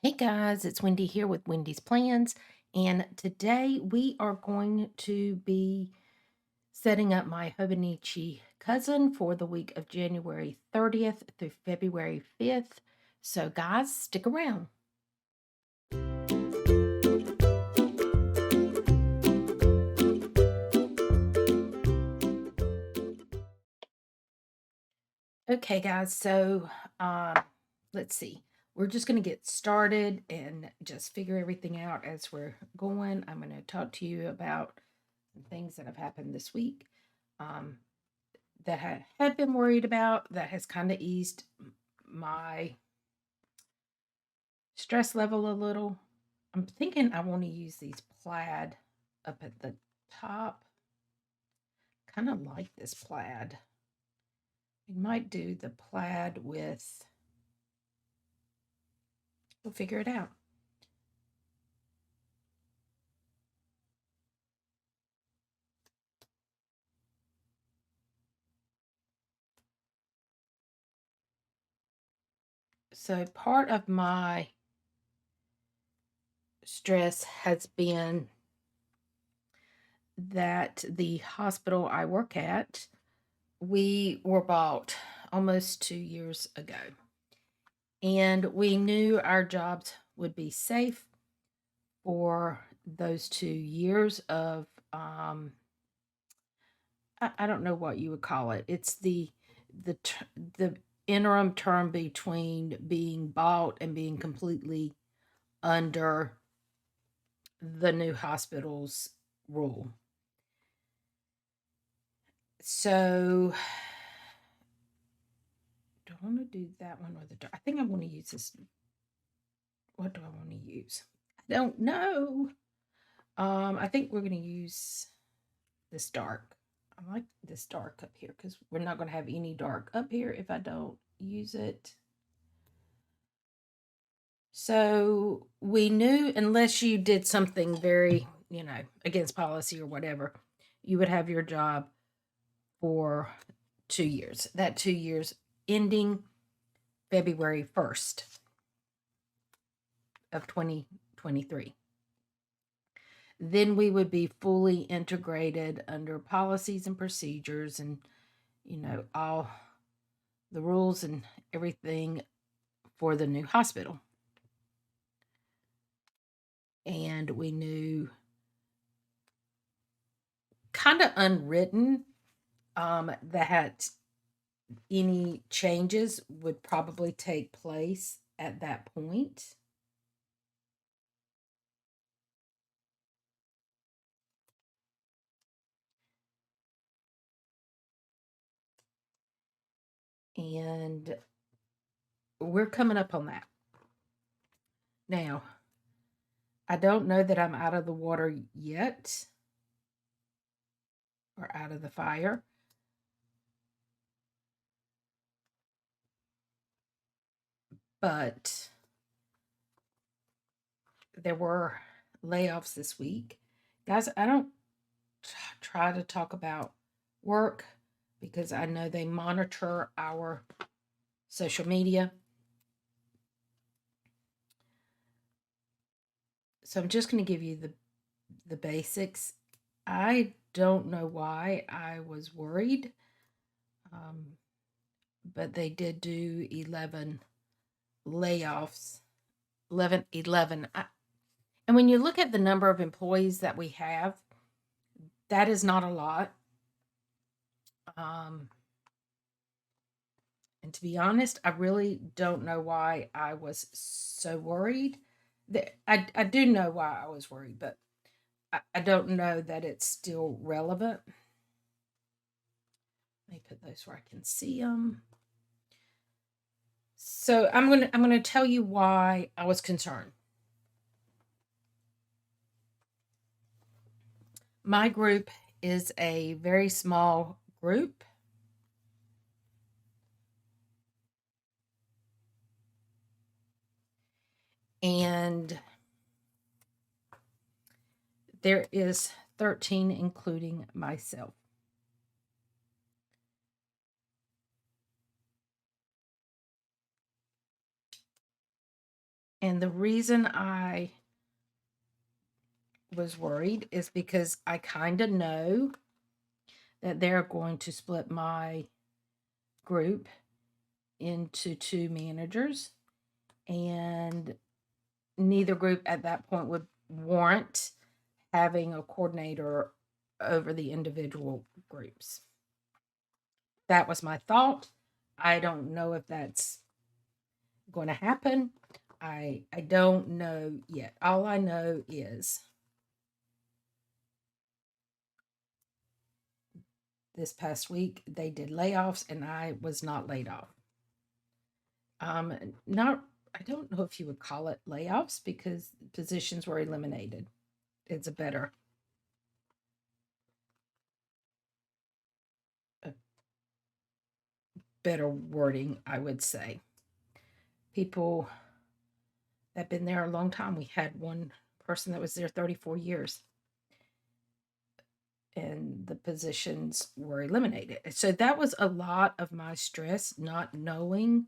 Hey guys, it's Wendy here with Wendy's Plans, and today we are going to be setting up my Hobonichi cousin for the week of January 30th through February 5th. So, guys, stick around. Okay, guys, so um, let's see. We're just going to get started and just figure everything out as we're going. I'm going to talk to you about some things that have happened this week. Um, that I had been worried about that has kind of eased my stress level a little. I'm thinking I want to use these plaid up at the top. Kind of like this plaid. We might do the plaid with, we'll figure it out. So part of my stress has been that the hospital I work at, we were bought almost 2 years ago. And we knew our jobs would be safe for those 2 years of, I don't know what you would call it. It's the interim term between being bought and being completely under the new hospital's rule. So, do I want to do that one or the dark? I think I want to use this. What do I want to use? I don't know. I think we're going to use this dark. I like this dark up here because we're not going to have any dark up here if I don't use it. So we knew unless you did something very, against policy or whatever, you would have your job for 2 years. That 2 years ending February 1st of 2023. Then we would be fully integrated under policies and procedures and, all the rules and everything for the new hospital. And we knew kind of unwritten that any changes would probably take place at that point. And we're coming up on that. Now, I don't know that I'm out of the water yet or out of the fire. But there were layoffs this week. Guys, I don't try to talk about work because I know they monitor our social media. So I'm just going to give you the basics. I don't know why I was worried, but they did do 11 layoffs, 11. And when you look at the number of employees that we have, that is not a lot. And to be honest, I really don't know why I was so worried. I do know why I was worried, but I don't know that it's still relevant. Let me put those where I can see them. So I'm gonna tell you why I was concerned. My group is a very small group. And there is 13, including myself. And the reason I was worried is because I kind of know that they're going to split my group into two managers, and neither group at that point would warrant having a coordinator over the individual groups. That was my thought. I don't know if that's going to happen. I don't know yet. All I know is this past week they did layoffs and I was not laid off. Not I don't know if you would call it layoffs because positions were eliminated. It's a better wording, I would say. People that have been there a long time. We had one person that was there 34 years and the positions were eliminated. So that was a lot of my stress, not knowing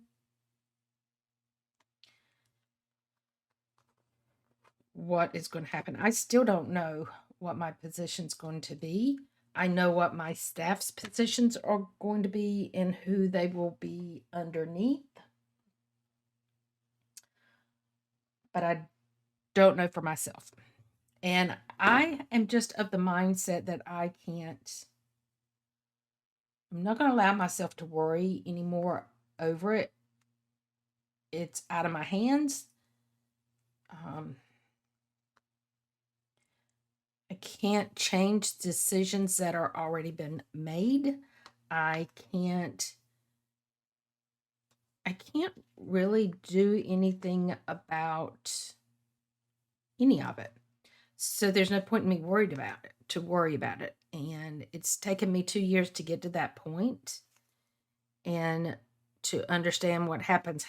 what is going to happen. I still don't know what my position's going to be. I know what my staff's positions are going to be and who they will be underneath, but I don't know for myself. And I am just of the mindset that I'm not going to allow myself to worry anymore over it. It's out of my hands. Um, I can't change decisions that are already been made. I can't I can't really do anything about any of it. So there's no point in me worry about it. And it's taken me 2 years to get to that point and to understand what happens.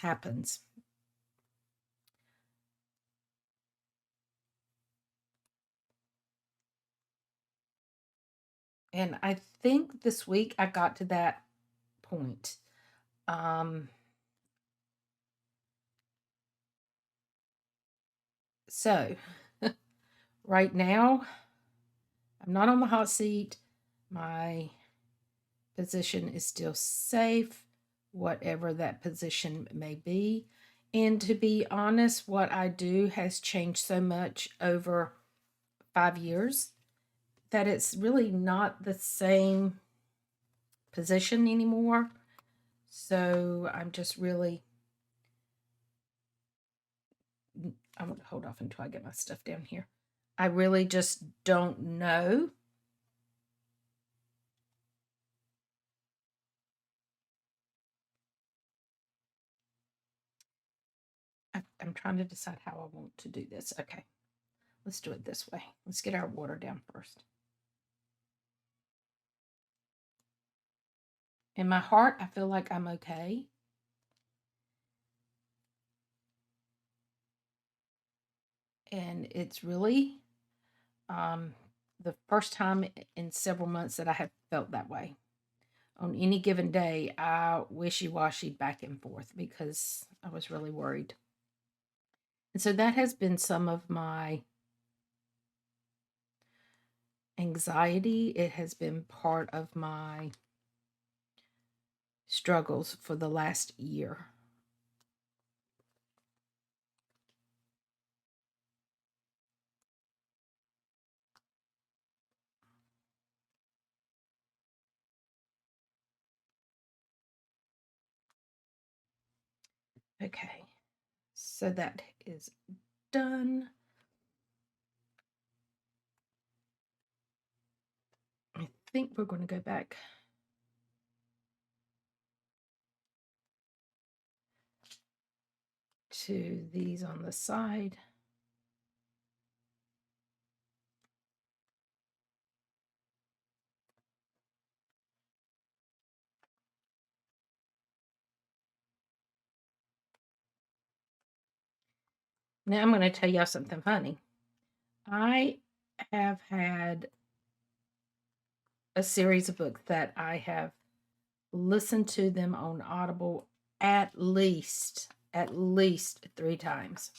And I think this week I got to that point. Um, so right now, I'm not on the hot seat. My position is still safe, whatever that position may be. And to be honest, what I do has changed so much over 5 years that it's really not the same position anymore. So I'm just really, I'm going to hold off until I get my stuff down here. I really just don't know. I'm trying to decide how I want to do this. Okay, let's do it this way. Let's get our water down first. In my heart, I feel like I'm okay. And it's really um, the first time in several months that I have felt that way. On any given day, I wishy-washy back and forth because I was really worried. And so that has been some of my anxiety. It has been part of my struggles for the last year. Okay, so that is done. I think we're going to go back to these on the side. Now I'm going to tell y'all something funny. I have had a series of books that I have listened to them on Audible at least 3 times.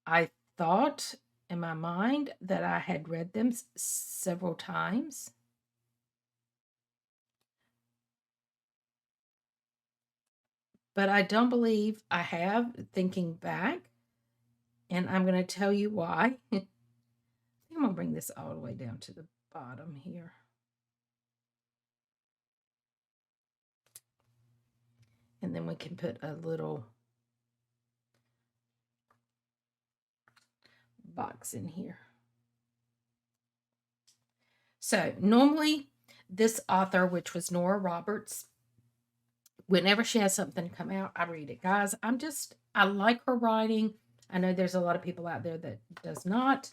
I thought in my mind that I had read them several times. But I don't believe I have, thinking back, and I'm going to tell you why. I'm going to bring this all the way down to the bottom here. And then we can put a little box in here. So normally this author, which was Nora Roberts, whenever she has something come out, I read it. Guys, I like her writing. I know there's a lot of people out there that does not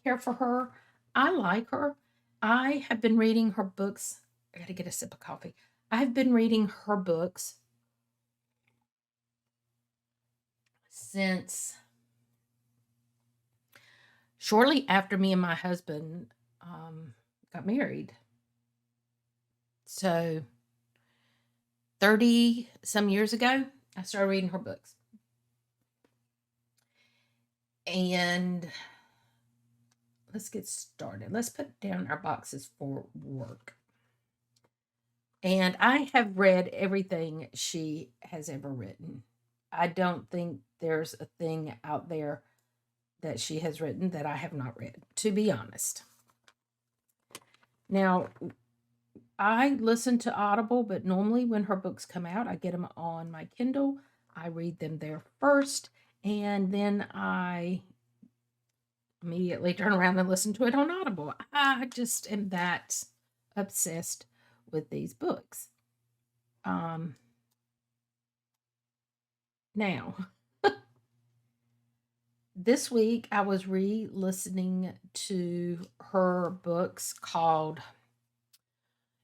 care for her. I like her. I have been reading her books. I got to get a sip of coffee. I have been reading her books since shortly after me and my husband got married. So 30 some years ago, I started reading her books. And let's get started. Let's put down our boxes for work. And I have read everything she has ever written. I don't think there's a thing out there that she has written that I have not read, to be honest. Now, I listen to Audible, but normally when her books come out, I get them on my Kindle. I read them there first, and then I immediately turn around and listen to it on Audible. I just am that obsessed with these books. Now, this week I was re-listening to her books called,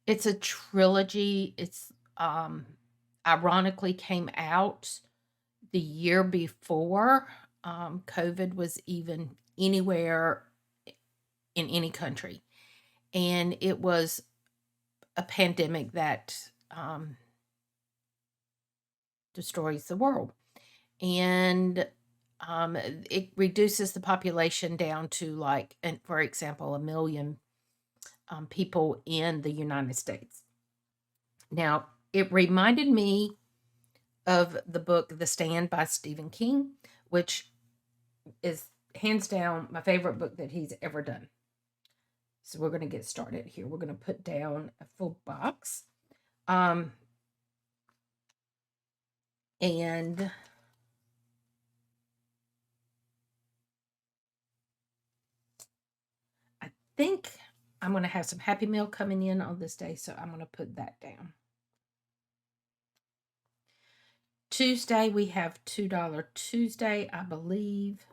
it's a trilogy. It's ironically came out the year before COVID was even anywhere in any country. And it was a pandemic that destroys the world. And it reduces the population down to, like, for example, 1 million people in the United States. Now, it reminded me of the book The Stand by Stephen King, which is hands down my favorite book that he's ever done. So we're going to get started here. We're going to put down a full box. And I think I'm going to have some Happy Meal coming in on this day, so I'm going to put that down. Tuesday, we have $2 Tuesday, I believe.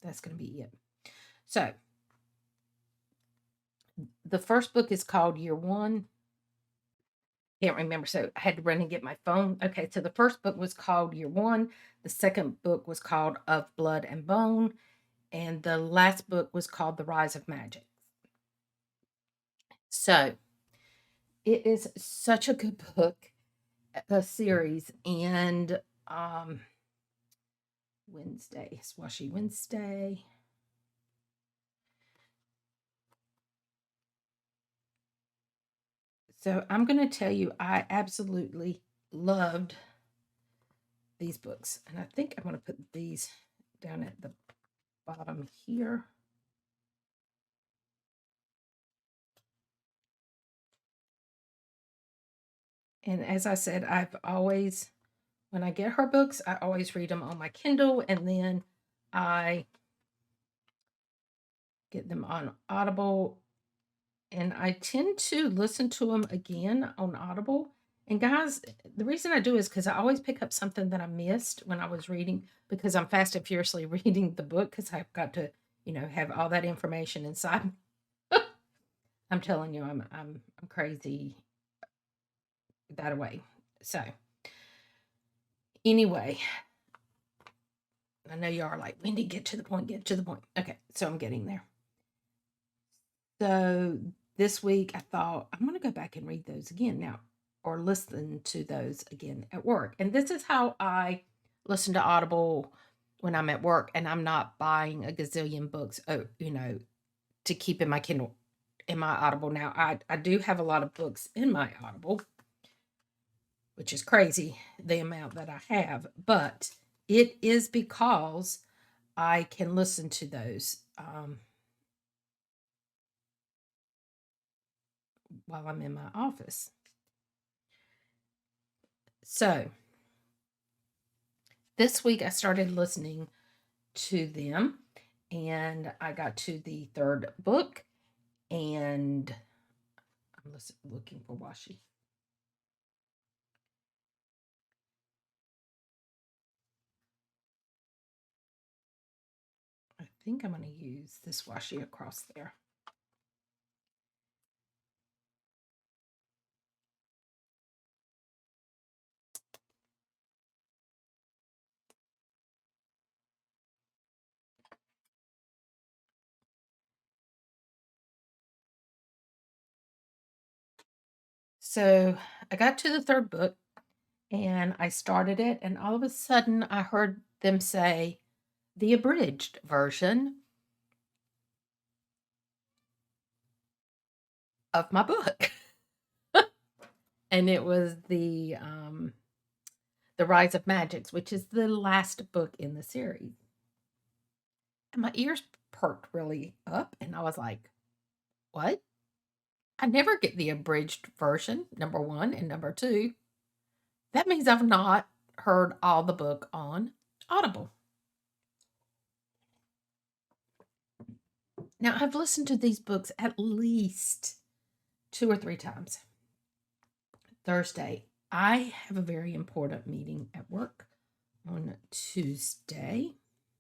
That's going to be it. So, the first book is called Year One. Can't remember, so I had to run and get my phone. Okay, so the first book was called Year One. The second book was called Of Blood and Bone. And the last book was called The Rise of Magic. So, it is such a good book, a series. And Wednesday, Swashy Wednesday. So I'm going to tell you, I absolutely loved these books. And I think I'm going to put these down at the bottom here. And as I said, when I get her books, I always read them on my Kindle, and then I get them on Audible. And I tend to listen to them again on Audible. And guys, the reason I do is because I always pick up something that I missed when I was reading, because I'm fast and furiously reading the book, because I've got to, have all that information inside. I'm telling you, I'm crazy that way. So anyway, I know you are like, Wendy, get to the point, get to the point. Okay, so I'm getting there. So this week I thought I'm going to go back and read those again. Now, or listen to those again at work. And this is how I listen to Audible when I'm at work and I'm not buying a gazillion books, to keep in my Kindle, in my Audible. Now, I do have a lot of books in my Audible, which is crazy the amount that I have, but it is because I can listen to those while I'm in my office. So this week I started listening to them and I got to the third book and I'm looking for washi. I think I'm going to use this washi across there. So I got to the third book and I started it, and all of a sudden I heard them say the abridged version of my book. And it was the Rise of Magics, which is the last book in the series. And my ears perked really up, and I was like, what? I never get the abridged version, number one, and number two. That means I've not heard all the book on Audible. Now, I've listened to these books at least 2 or 3 times. Thursday, I have a very important meeting at work on Tuesday.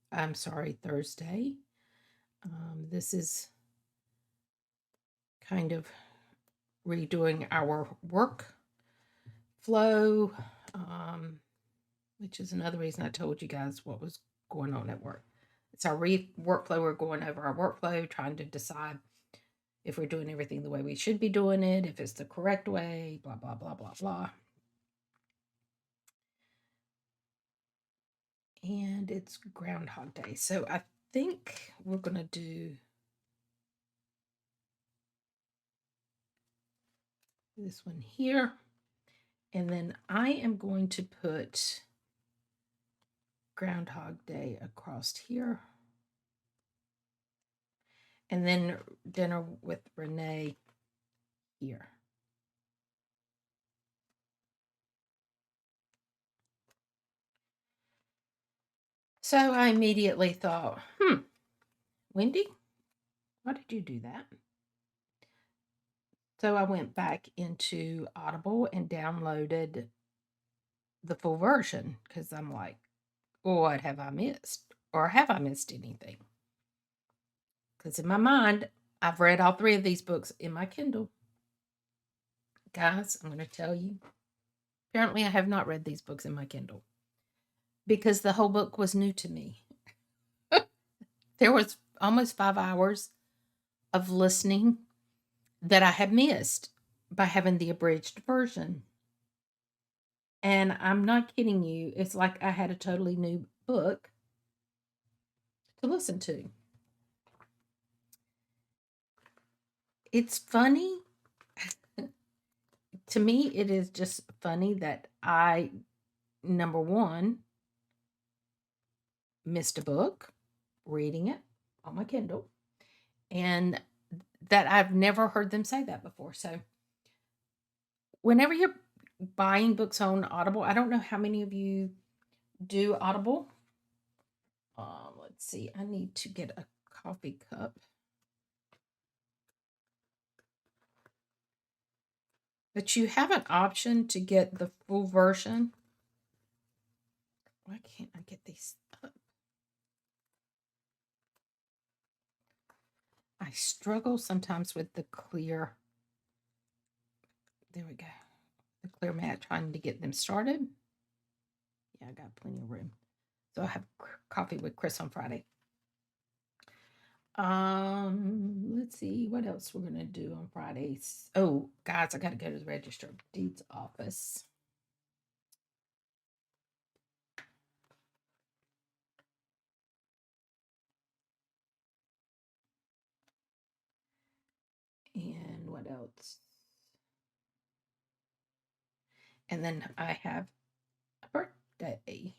I'm sorry, Thursday. This is kind of redoing our work flow, which is another reason I told you guys what was going on at work. It's our workflow. We're going over our workflow, trying to decide if we're doing everything the way we should be doing it, if it's the correct way, blah, blah, blah, blah, blah. And it's Groundhog Day. So I think we're going to do this one here. And then I am going to put Groundhog Day across here. And then Dinner with Renee here. So I immediately thought, Wendy, why did you do that? So I went back into Audible and downloaded the full version because I'm like, what have I missed? Or have I missed anything? Because in my mind, I've read all 3 of these books in my Kindle. Guys, I'm going to tell you. Apparently, I have not read these books in my Kindle because the whole book was new to me. There was almost 5 hours of listening that I had missed by having the abridged version. And I'm not kidding you. It's like I had a totally new book to listen to. It's funny. To me, it is just funny that I, number one, missed a book reading it on my Kindle, and that I've never heard them say that before. So, whenever you're buying books on Audible, I don't know how many of you do Audible. Let's see, I need to get a coffee cup. But you have an option to get the full version. Why can't I get these up? I struggle sometimes with the clear. There we go. The clear mat, trying to get them started. Yeah, I got plenty of room. So I have coffee with Chris on Friday. Let's see what else we're gonna do on Fridays. Oh, guys, I gotta go to the Register of Deeds office. And what else? And then I have a birthday.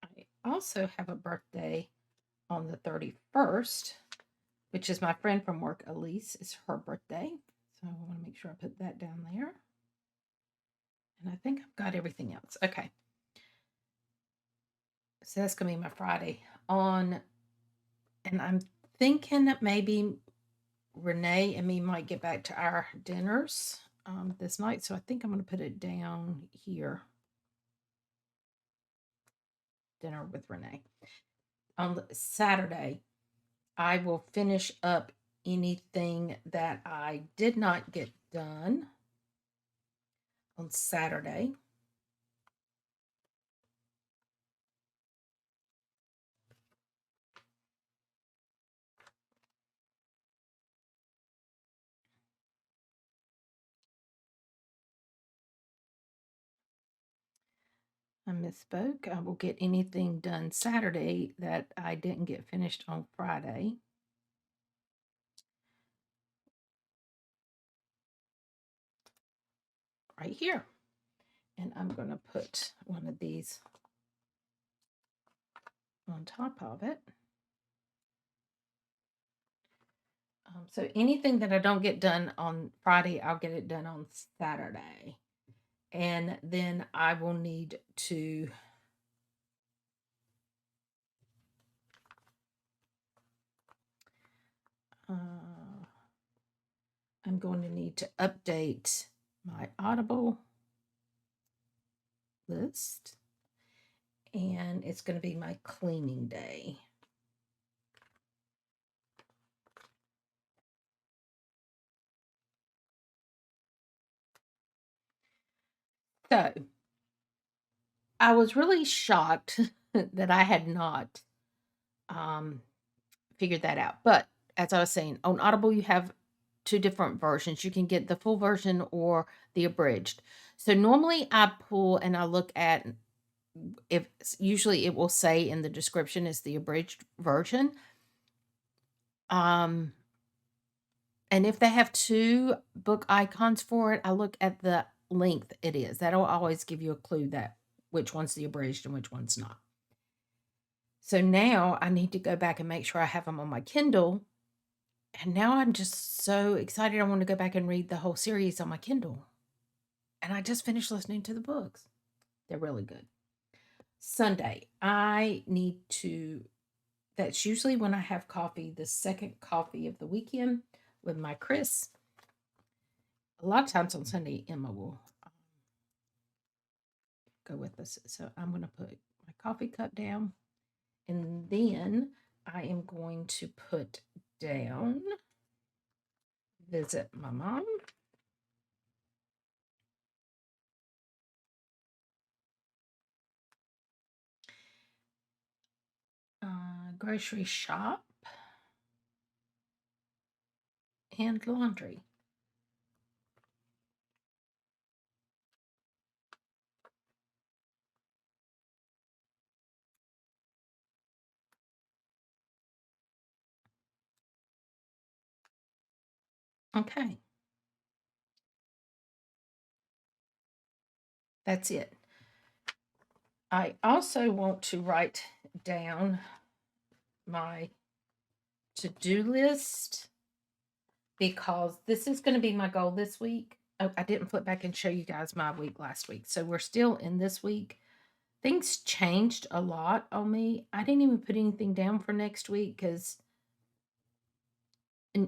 I also have a birthday on the 31st, which is my friend from work, Elise. It's her birthday. So I want to make sure I put that down there. And I think I've got everything else. Okay. So that's going to be my Friday on. And I'm thinking that maybe Renee and me might get back to our dinners this night. So I think I'm going to put it down here. Dinner with Renee. On Saturday, I will finish up anything that I did not get done on Saturday. I misspoke. I will get anything done Saturday that I didn't get finished on Friday. Right here. And I'm going to put one of these on top of it. So anything that I don't get done on Friday, I'll get it done on Saturday. And then I will need to I'm going to need to update my Audible list. And it's going to be my cleaning day. So I was really shocked that I had not figured that out. But as I was saying, on Audible, you have two different versions. You can get the full version or the abridged. So normally I pull and I look at if usually it will say in the description is the abridged version. And if they have two book icons for it, I look at the length it is. That'll always give you a clue that which one's the abridged and which one's not. So now I need to go back and make sure I have them on my Kindle. And now I'm just so excited. I want to go back and read the whole series on my Kindle. And I just finished listening to the books. They're really good. Sunday, I need to, that's usually when I have coffee, the second coffee of the weekend with my Chris. A lot of times on Sunday, Emma will go with us. So I'm going to put my coffee cup down. And then I am going to put down visit my mom. Grocery shop and laundry. Okay. That's it. I also want to write down my to-do list because this is going to be my goal this week. Oh, I didn't flip back and show you guys my week last week. So we're still in this week. Things changed a lot on me. I didn't even put anything down for next week because,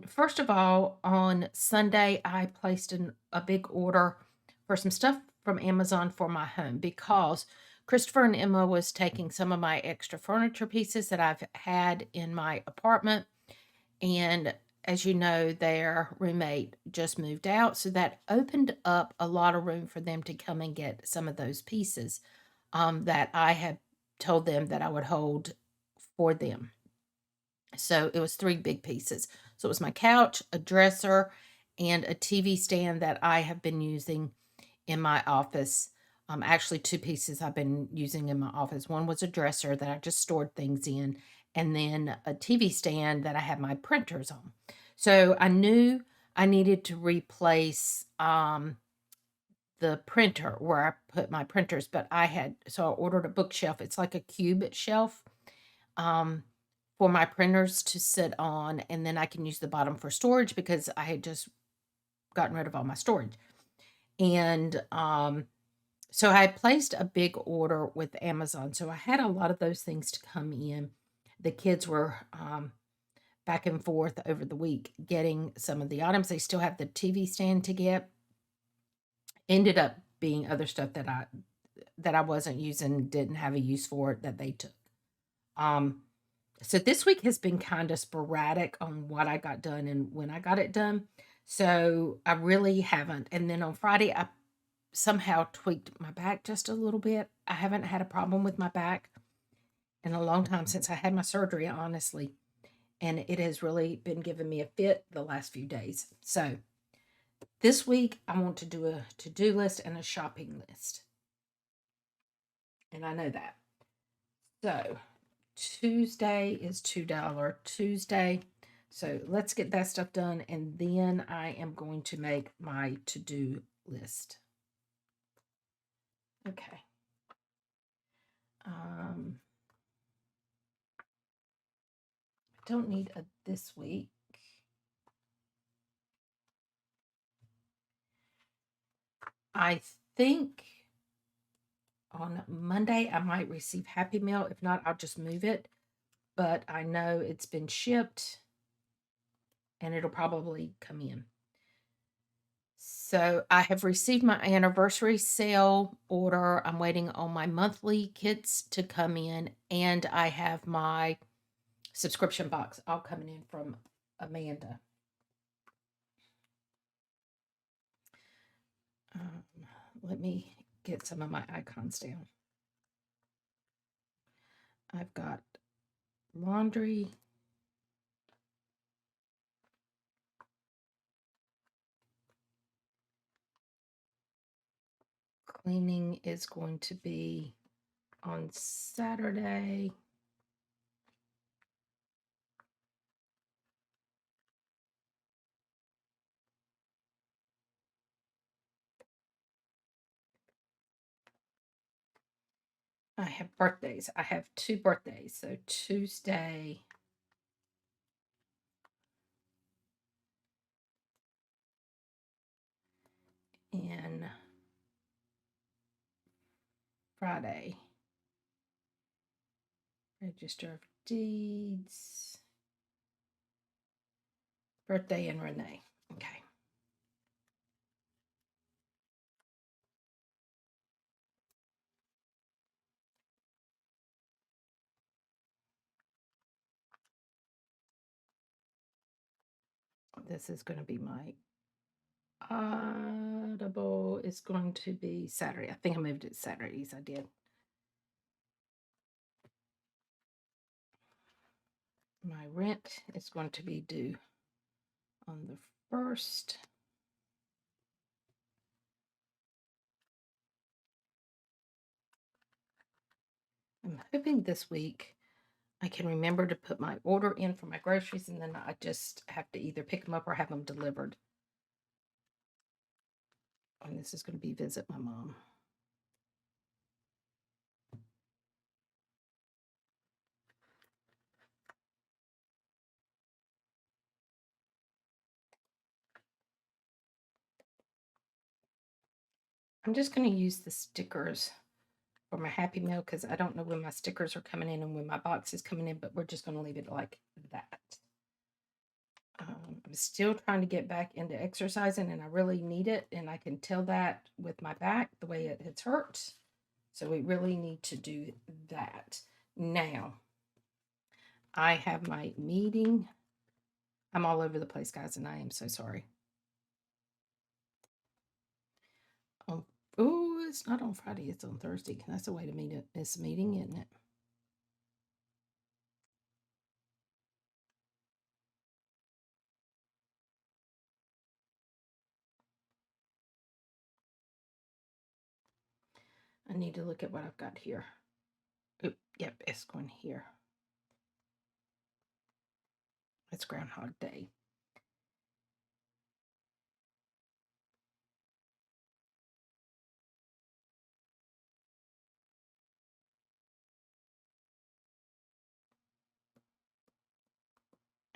first of all, on Sunday, I placed a big order for some stuff from Amazon for my home because Christopher and Emma was taking some of my extra furniture pieces that I've had in my apartment and as you know, their roommate just moved out, so that opened up a lot of room for them to come and get some of those pieces that I had told them that I would hold for them. So it was 3 big pieces. So it was my couch, a dresser, and a TV stand that I have been using in my office. Actually, 2 pieces I've been using in my office. One was a dresser that I just stored things in, and then a TV stand that I had my printers on. So I knew I needed to replace the printer where I put my printers, but so I ordered a bookshelf. It's like a cube shelf um, for my printers to sit on, and then I can use the bottom for storage because I had just gotten rid of all my storage. And so I placed a big order with Amazon. So I had a lot of those things to come in. The kids were back and forth over the week getting some of the items. They still have the TV stand to get. Ended up being other stuff that I wasn't using, didn't have a use for it that they took. Um, so this week has been kind of sporadic on what I got done and when I got it done. So I really haven't. And then on Friday, I somehow tweaked my back just a little bit. I haven't had a problem with my back in a long time since I had my surgery, honestly. And it has really been giving me a fit the last few days. So this week, I want to do a to-do list and a shopping list. And I know that. So Tuesday is $2 Tuesday. So let's get that stuff done. And then I am going to make my to-do list. Okay. I don't need a this week. I think on Monday I might receive Happy Meal. If not, I'll just move it. But I know it's been shipped and it'll probably come in. So I have received my anniversary sale order. I'm waiting on my monthly kits to come in, and I have my subscription box all coming in from Amanda. Let me get some of my icons down. I've got laundry. Cleaning is going to be on Saturday. I have birthdays. I have 2 birthdays. So Tuesday and Friday. Register of Deeds. Birthday and Renee. Okay. This is going to be my Audible. It's going to be Saturday. I think I moved it Saturdays. I did. My rent is going to be due on the 1st. I'm hoping this week I can remember to put my order in for my groceries, and then I just have to either pick them up or have them delivered. And this is going to be visit my mom. I'm just going to use the stickers for my Happy Meal because I don't know when my stickers are coming in and when my box is coming in, but we're just going to leave it like that. I'm still trying to get back into exercising, and I really need it, and I can tell that with my back, the way it's hurt. So we really need to do that. Now, I have my meeting. I'm all over the place, guys, and I am so sorry. Oh, it's not on Friday, it's on Thursday. That's a way to miss a meeting, isn't it? I need to look at what I've got here. Oop, yep, it's going here. It's Groundhog Day.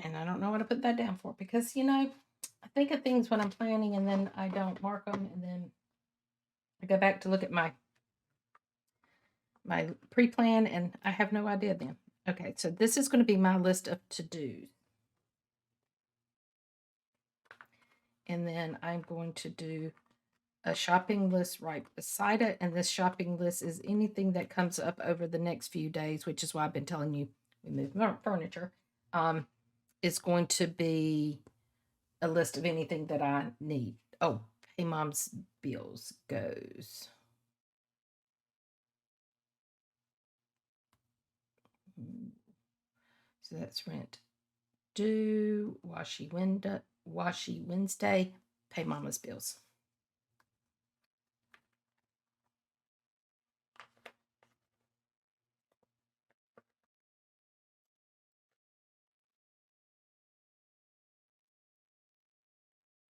And I don't know what to put that down for because, I think of things when I'm planning and then I don't mark them and then I go back to look at my pre-plan and I have no idea then. Okay, so this is going to be my list of to-dos. And then I'm going to do a shopping list right beside it. And this shopping list is anything that comes up over the next few days, which is why I've been telling you we move furniture. It's going to be a list of anything that I need. Oh, pay mom's bills goes. So that's rent due, washy Wednesday, pay mama's bills.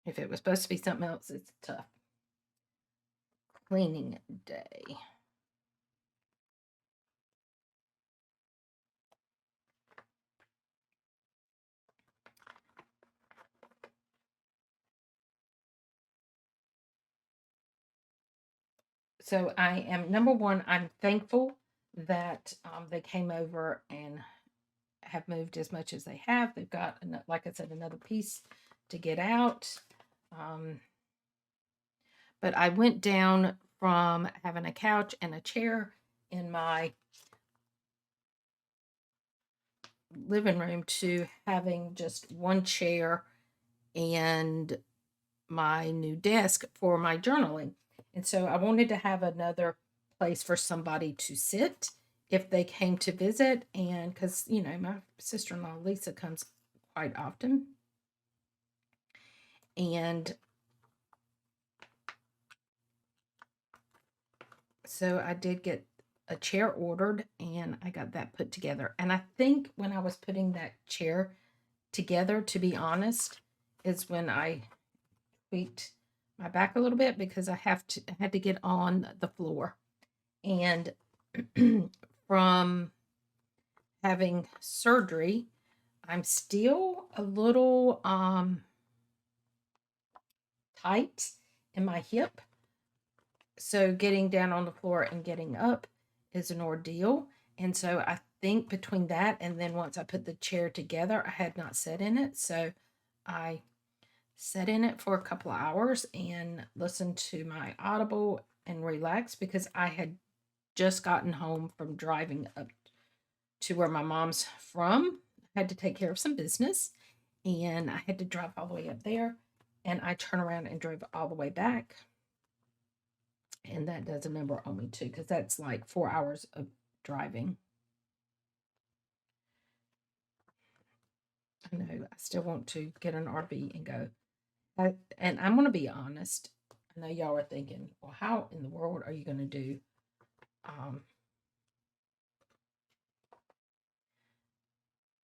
If it was supposed to be something else, it's tough. Cleaning day. So I am, number one, I'm thankful that they came over and have moved as much as they have. They've got, like I said, another piece to get out. But I went down from having a couch and a chair in my living room to having just one chair and my new desk for my journaling. And so I wanted to have another place for somebody to sit if they came to visit. And because, my sister in law, Lisa, comes quite often. And so I did get a chair ordered and I got that put together. And I think when I was putting that chair together, to be honest, is when I tweaked my back a little bit because I had to get on the floor. And from having surgery, I'm still a little tight in my hip. So getting down on the floor and getting up is an ordeal. And so I think between that and then once I put the chair together, I had not sat in it. So I sat in it for a couple of hours and listened to my Audible and relaxed because I had just gotten home from driving up to where my mom's from. I had to take care of some business and I had to drive all the way up there and I turned around and drove all the way back. And that does a number on me too, because that's like 4 hours of driving. I know I still want to get an RV and go. And I'm going to be honest. I know y'all are thinking, well, how in the world are you going to do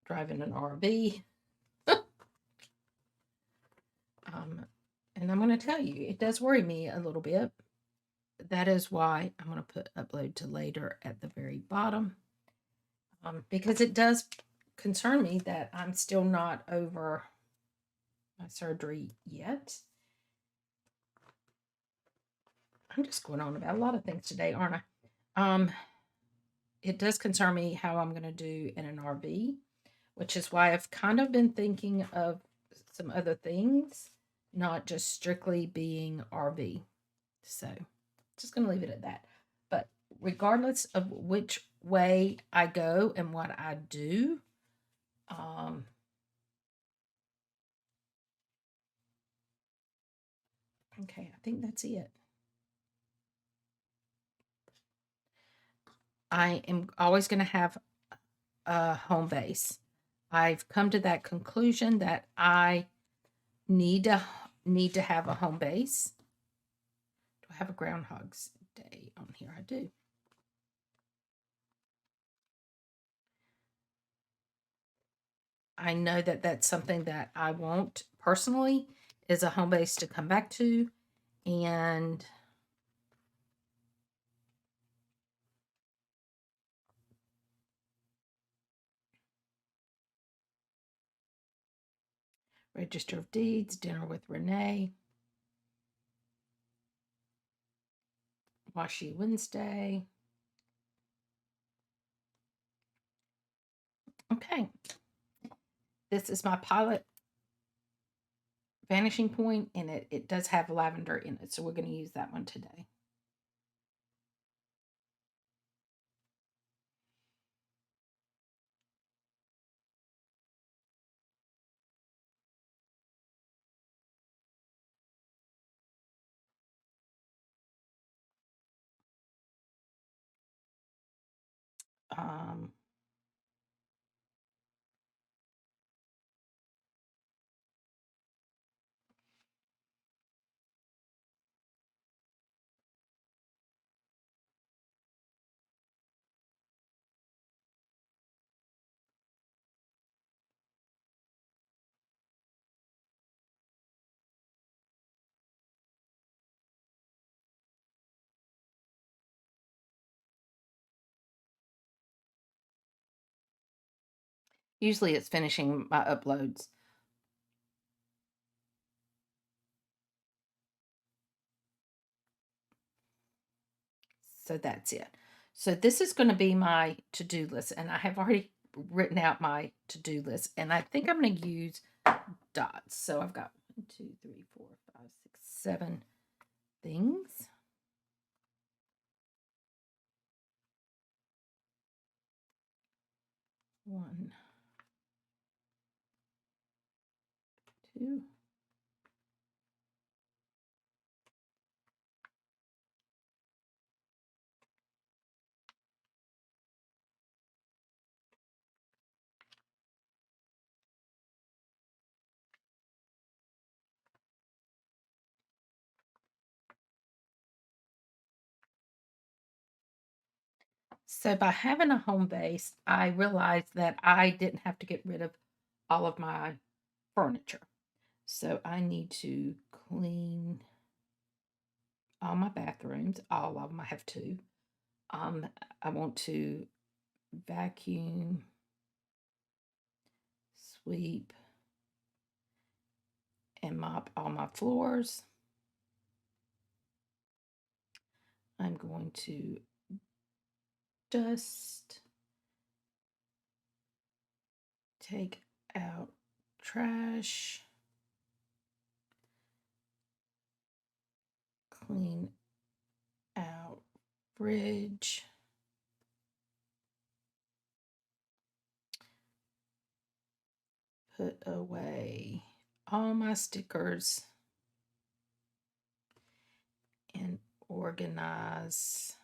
driving an RV? And I'm going to tell you, it does worry me a little bit. That is why I'm going to put upload to later at the very bottom. Because it does concern me that I'm still not over my surgery yet. I'm just going on about a lot of things today, aren't I? It does concern me how I'm going to do in an RV, which is why I've kind of been thinking of some other things, not just strictly being RV. So, just going to leave it at that. But regardless of which way I go and what I do, Okay, I think that's it. I am always going to have a home base. I've come to that conclusion that I need to have a home base. Do I have a Groundhog's Day on here? I do. I know that that's something that I want personally, is a home base to come back to. And Register of Deeds, Dinner with Renee, Washi Wednesday. Okay. This is my pilot vanishing point, and it does have lavender in it, so we're going to use that one today. Um, Usually it's finishing my uploads. So that's it. So this is going to be my to-do list, and I have already written out my to-do list, and I think I'm going to use dots. So I've got 1, 2, 3, 4, 5, 6, 7 things. One, two. So by having a home base, I realized that I didn't have to get rid of all of my furniture. So I need to clean all my bathrooms, all of them. I have two. I want to vacuum, sweep, and mop all my floors. I'm going to dust, take out trash, clean out fridge, put away all my stickers, and organize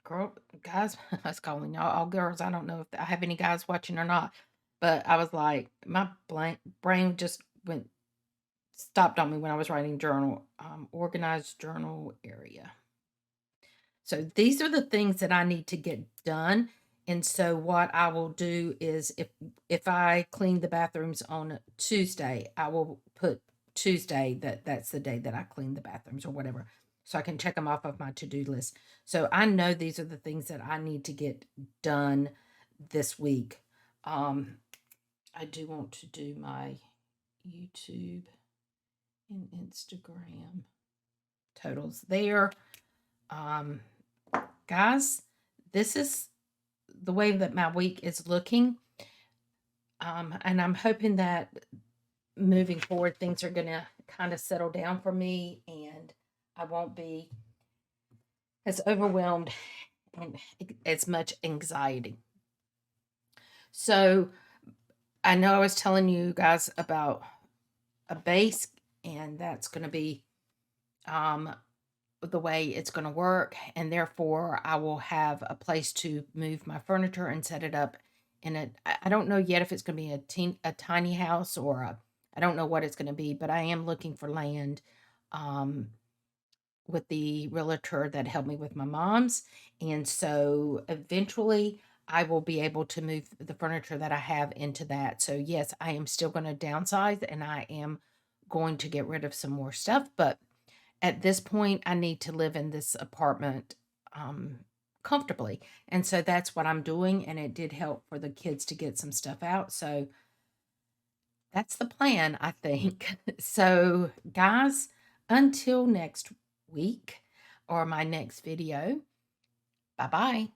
girl guys. I was calling y'all all girls. I don't know if I have any guys watching or not, but I was like, my brain just went stopped on me when I was writing journal. Organized journal area. So these are the things that I need to get done. And so what I will do is, if I clean the bathrooms on Tuesday, I will put Tuesday, that's the day that I clean the bathrooms or whatever. So I can check them off of my to-do list. So I know these are the things that I need to get done this week. I do want to do my YouTube and Instagram totals there. Um, Guys, this is the way that my week is looking. And I'm hoping that moving forward, things are going to kind of settle down for me, and I won't be as overwhelmed and as much anxiety. So I know I was telling you guys about a base, and that's going to be um, the way it's going to work. And therefore, I will have a place to move my furniture and set it up in a. I don't know yet if it's going to be a tiny house or I don't know what it's going to be, but I am looking for land. Um, with the realtor that helped me with my mom's. And so eventually I will be able to move the furniture that I have into that. So, yes, I am still going to downsize and I am going to get rid of some more stuff. But at this point, I need to live in this apartment comfortably. And so that's what I'm doing. And it did help for the kids to get some stuff out. So, that's the plan, I think. So, guys, until next week or my next video, bye bye.